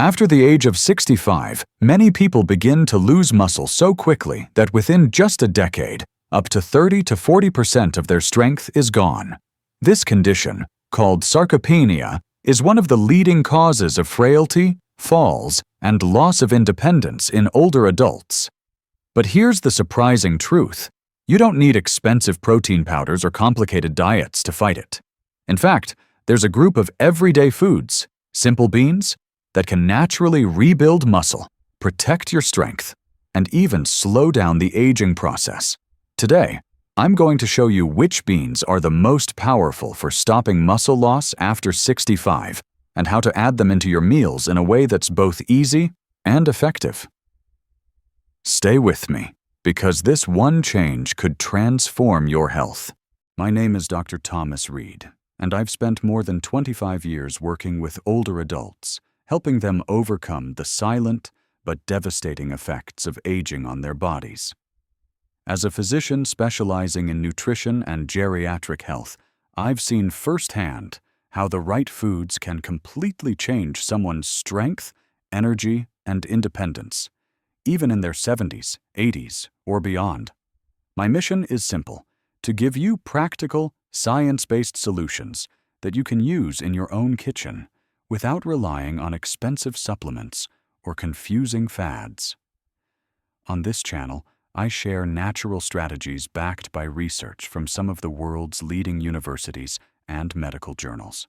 After the age of 65, many people begin to lose muscle so quickly that within just a decade, up to 30 to 40% of their strength is gone. This condition, called sarcopenia, is one of the leading causes of frailty, falls, and loss of independence in older adults. But here's the surprising truth. You don't need expensive protein powders or complicated diets to fight it. In fact, there's a group of everyday foods, simple beans, that can naturally rebuild muscle, protect your strength, and even slow down the aging process. Today, I'm going to show you which beans are the most powerful for stopping muscle loss after 65 and how to add them into your meals in a way that's both easy and effective. Stay with me, because this one change could transform your health. My name is Dr. Thomas Reed, and I've spent more than 25 years working with older adults, helping them overcome the silent but devastating effects of aging on their bodies. As a physician specializing in nutrition and geriatric health, I've seen firsthand how the right foods can completely change someone's strength, energy, and independence, even in their 70s, 80s, or beyond. My mission is simple: to give you practical, science-based solutions that you can use in your own kitchen without relying on expensive supplements or confusing fads. On this channel, I share natural strategies backed by research from some of the world's leading universities and medical journals.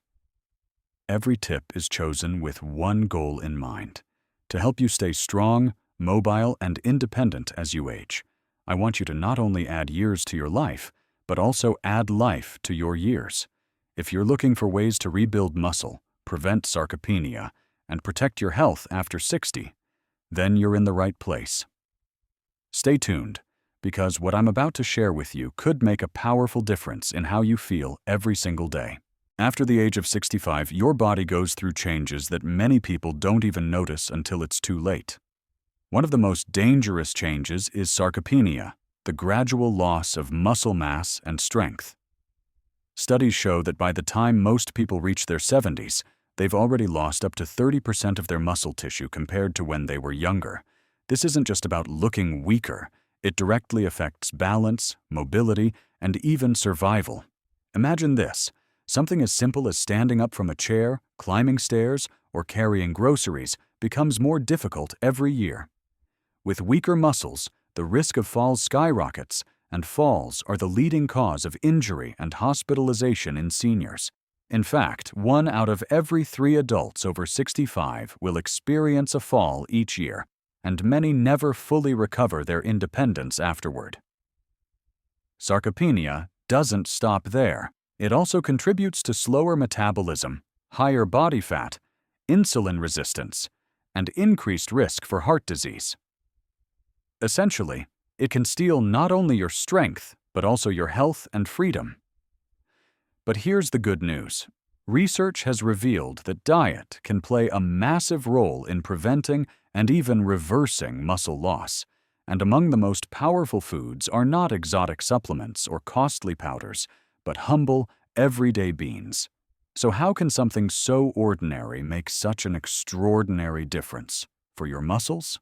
Every tip is chosen with one goal in mind: to help you stay strong, mobile, and independent as you age. I want you to not only add years to your life, but also add life to your years. If you're looking for ways to rebuild muscle, prevent sarcopenia, and protect your health after 60, then you're in the right place. Stay tuned, because what I'm about to share with you could make a powerful difference in how you feel every single day. After the age of 65, your body goes through changes that many people don't even notice until it's too late. One of the most dangerous changes is sarcopenia, the gradual loss of muscle mass and strength. Studies show that by the time most people reach their 70s, they've already lost up to 30% of their muscle tissue compared to when they were younger. This isn't just about looking weaker. It directly affects balance, mobility, and even survival. Imagine this: something as simple as standing up from a chair, climbing stairs, or carrying groceries becomes more difficult every year. With weaker muscles, the risk of falls skyrockets, and falls are the leading cause of injury and hospitalization in seniors. In fact, 1 out of every 3 adults over 65 will experience a fall each year, and many never fully recover their independence afterward. Sarcopenia doesn't stop there. It also contributes to slower metabolism, higher body fat, insulin resistance, and increased risk for heart disease. Essentially, it can steal not only your strength, but also your health and freedom. But here's the good news. Research has revealed that diet can play a massive role in preventing and even reversing muscle loss. And among the most powerful foods are not exotic supplements or costly powders, but humble, everyday beans. So how can something so ordinary make such an extraordinary difference for your muscles?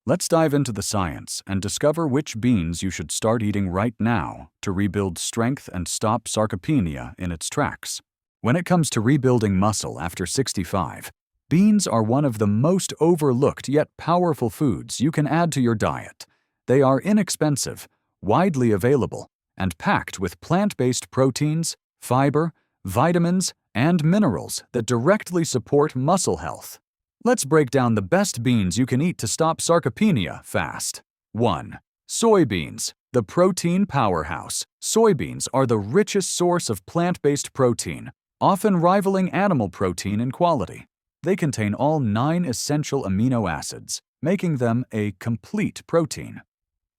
Let's dive into the science and discover which beans you should start eating right now to rebuild strength and stop sarcopenia in its tracks. When it comes to rebuilding muscle after 65, beans are one of the most overlooked yet powerful foods you can add to your diet. They are inexpensive, widely available, and packed with plant-based proteins, fiber, vitamins, and minerals that directly support muscle health. Let's break down the best beans you can eat to stop sarcopenia fast. 1. Soybeans, the protein powerhouse. Soybeans are the richest source of plant-based protein, often rivaling animal protein in quality. They contain all 9 essential amino acids, making them a complete protein.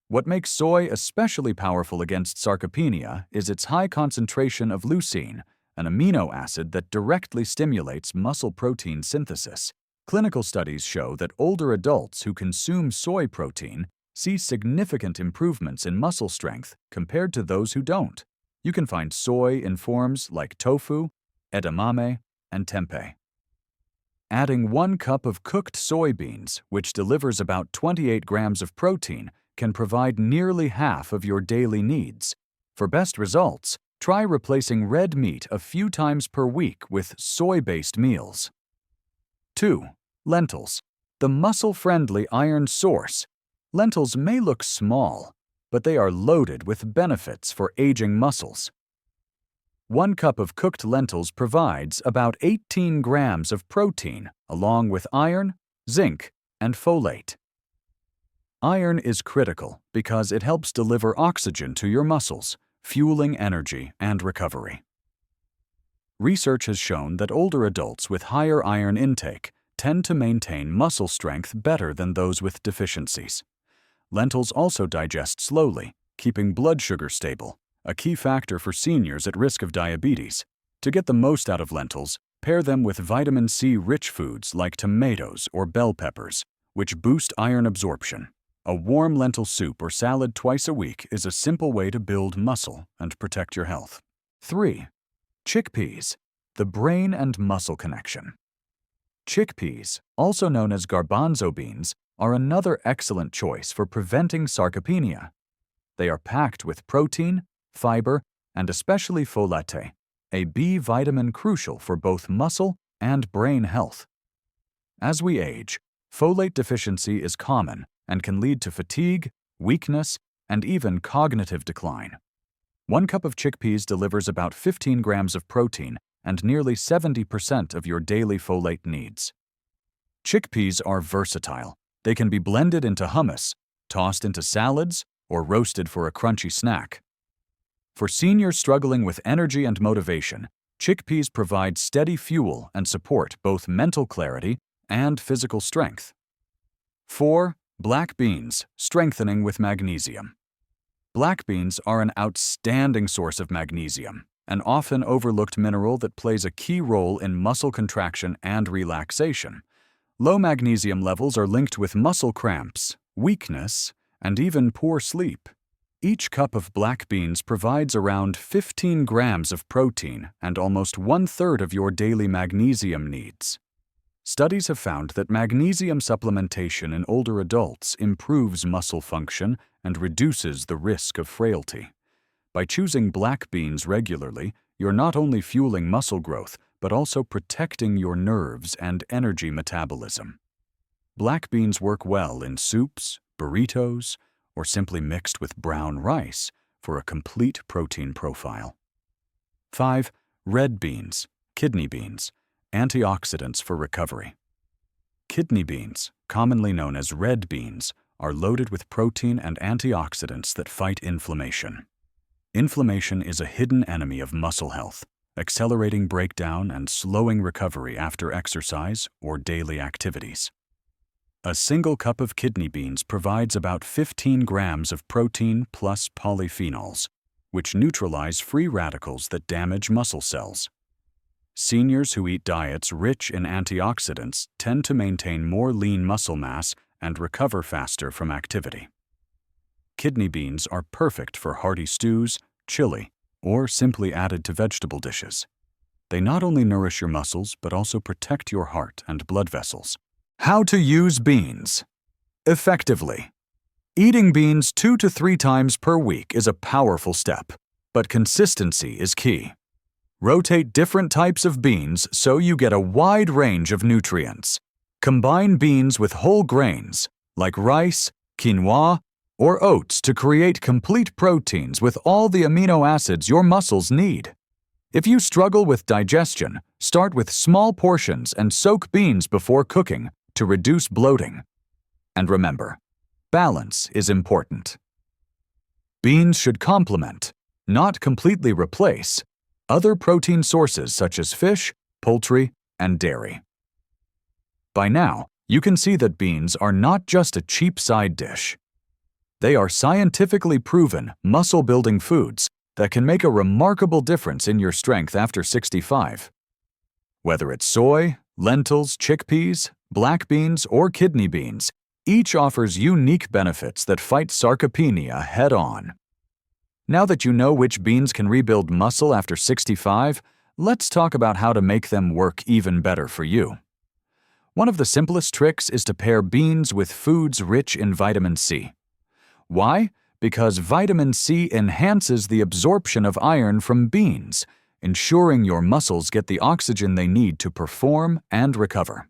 What makes soy especially powerful against sarcopenia is its high concentration of leucine, an amino acid that directly stimulates muscle protein synthesis. Clinical studies show that older adults who consume soy protein see significant improvements in muscle strength compared to those who don't. You can find soy in forms like tofu, edamame, and tempeh. Adding 1 cup of cooked soybeans, which delivers about 28 grams of protein, can provide nearly half of your daily needs. For best results, try replacing red meat a few times per week with soy-based meals. 2. Lentils, the muscle-friendly iron source. Lentils may look small, but they are loaded with benefits for aging muscles. 1 cup of cooked lentils provides about 18 grams of protein, along with iron, zinc, and folate. Iron is critical because it helps deliver oxygen to your muscles, fueling energy and recovery. Research has shown that older adults with higher iron intake tend to maintain muscle strength better than those with deficiencies. Lentils also digest slowly, keeping blood sugar stable, a key factor for seniors at risk of diabetes. To get the most out of lentils, pair them with vitamin C-rich foods like tomatoes or bell peppers, which boost iron absorption. A warm lentil soup or salad twice a week is a simple way to build muscle and protect your health. 3. Chickpeas, the brain and muscle connection. Chickpeas, also known as garbanzo beans, are another excellent choice for preventing sarcopenia. They are packed with protein, fiber, and especially folate, a B vitamin crucial for both muscle and brain health. As we age, folate deficiency is common and can lead to fatigue, weakness, and even cognitive decline. 1 cup of chickpeas delivers about 15 grams of protein and nearly 70% of your daily folate needs. Chickpeas are versatile. They can be blended into hummus, tossed into salads, or roasted for a crunchy snack. For seniors struggling with energy and motivation, chickpeas provide steady fuel and support both mental clarity and physical strength. 4. Black beans, strengthening with magnesium. Black beans are an outstanding source of magnesium, an often overlooked mineral that plays a key role in muscle contraction and relaxation. Low magnesium levels are linked with muscle cramps, weakness, and even poor sleep. Each cup of black beans provides around 15 grams of protein and almost 1/3 of your daily magnesium needs. Studies have found that magnesium supplementation in older adults improves muscle function and reduces the risk of frailty. By choosing black beans regularly, you're not only fueling muscle growth, but also protecting your nerves and energy metabolism. Black beans work well in soups, burritos, or simply mixed with brown rice for a complete protein profile. 5. Red beans, kidney beans, antioxidants for recovery. Kidney beans, commonly known as red beans, are loaded with protein and antioxidants that fight inflammation. Inflammation is a hidden enemy of muscle health, accelerating breakdown and slowing recovery after exercise or daily activities. A single cup of kidney beans provides about 15 grams of protein plus polyphenols, which neutralize free radicals that damage muscle cells. Seniors who eat diets rich in antioxidants tend to maintain more lean muscle mass and recover faster from activity. Kidney beans are perfect for hearty stews, chili, or simply added to vegetable dishes. They not only nourish your muscles, but also protect your heart and blood vessels. How to use beans effectively. Eating beans 2 to 3 times per week is a powerful step, but consistency is key. Rotate different types of beans so you get a wide range of nutrients. Combine beans with whole grains, like rice, quinoa, or oats to create complete proteins with all the amino acids your muscles need. If you struggle with digestion, start with small portions and soak beans before cooking to reduce bloating. And remember, balance is important. Beans should complement, not completely replace, other protein sources such as fish, poultry, and dairy. By now, you can see that beans are not just a cheap side dish. They are scientifically proven, muscle-building foods that can make a remarkable difference in your strength after 65. Whether it's soy, lentils, chickpeas, black beans, or kidney beans, each offers unique benefits that fight sarcopenia head-on. Now that you know which beans can rebuild muscle after 65, let's talk about how to make them work even better for you. One of the simplest tricks is to pair beans with foods rich in vitamin C. Why? Because vitamin C enhances the absorption of iron from beans, ensuring your muscles get the oxygen they need to perform and recover.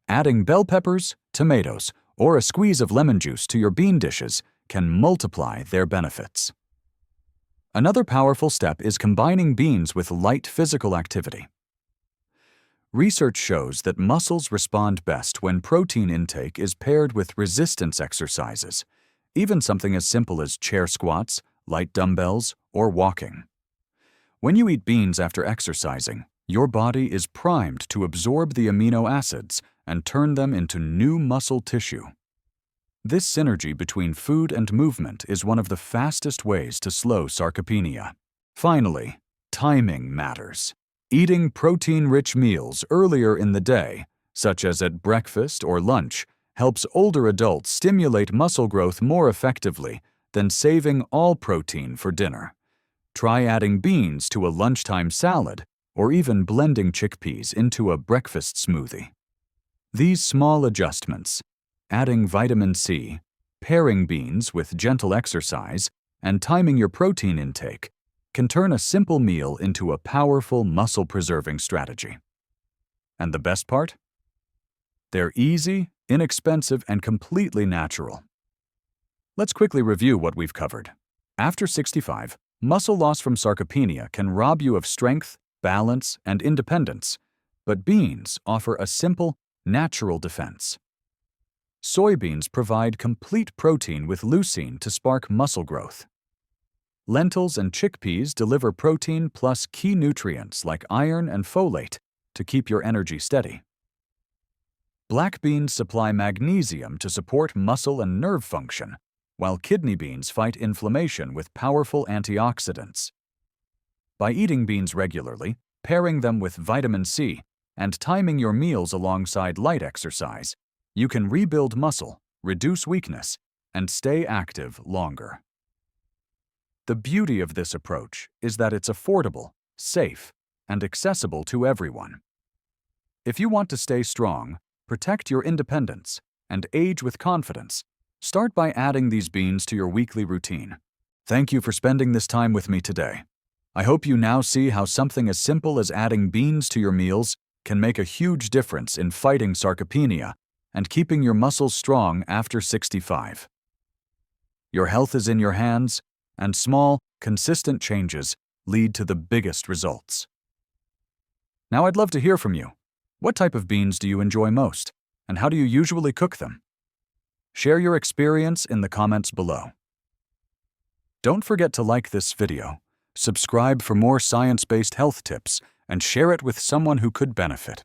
Adding bell peppers, tomatoes, or a squeeze of lemon juice to your bean dishes can multiply their benefits. Another powerful step is combining beans with light physical activity. Research shows that muscles respond best when protein intake is paired with resistance exercises, even something as simple as chair squats, light dumbbells, or walking. When you eat beans after exercising, your body is primed to absorb the amino acids and turn them into new muscle tissue. This synergy between food and movement is one of the fastest ways to slow sarcopenia. Finally, timing matters. Eating protein-rich meals earlier in the day, such as at breakfast or lunch, helps older adults stimulate muscle growth more effectively than saving all protein for dinner. Try adding beans to a lunchtime salad or even blending chickpeas into a breakfast smoothie. These small adjustments, adding vitamin C, pairing beans with gentle exercise, and timing your protein intake, can turn a simple meal into a powerful muscle-preserving strategy. And the best part? They're easy, inexpensive, and completely natural. Let's quickly review what we've covered. After 65, muscle loss from sarcopenia can rob you of strength, balance, and independence, but beans offer a simple, natural defense. Soybeans provide complete protein with leucine to spark muscle growth. Lentils and chickpeas deliver protein plus key nutrients like iron and folate to keep your energy steady. Black beans supply magnesium to support muscle and nerve function, while kidney beans fight inflammation with powerful antioxidants. By eating beans regularly, pairing them with vitamin C, and timing your meals alongside light exercise, you can rebuild muscle, reduce weakness, and stay active longer. The beauty of this approach is that it's affordable, safe, and accessible to everyone. If you want to stay strong, protect your independence, and age with confidence, start by adding these beans to your weekly routine. Thank you for spending this time with me today. I hope you now see how something as simple as adding beans to your meals can make a huge difference in fighting sarcopenia and keeping your muscles strong after 65. Your health is in your hands, and small, consistent changes lead to the biggest results. Now I'd love to hear from you. What type of beans do you enjoy most, and how do you usually cook them? Share your experience in the comments below. Don't forget to like this video, subscribe for more science-based health tips, and share it with someone who could benefit.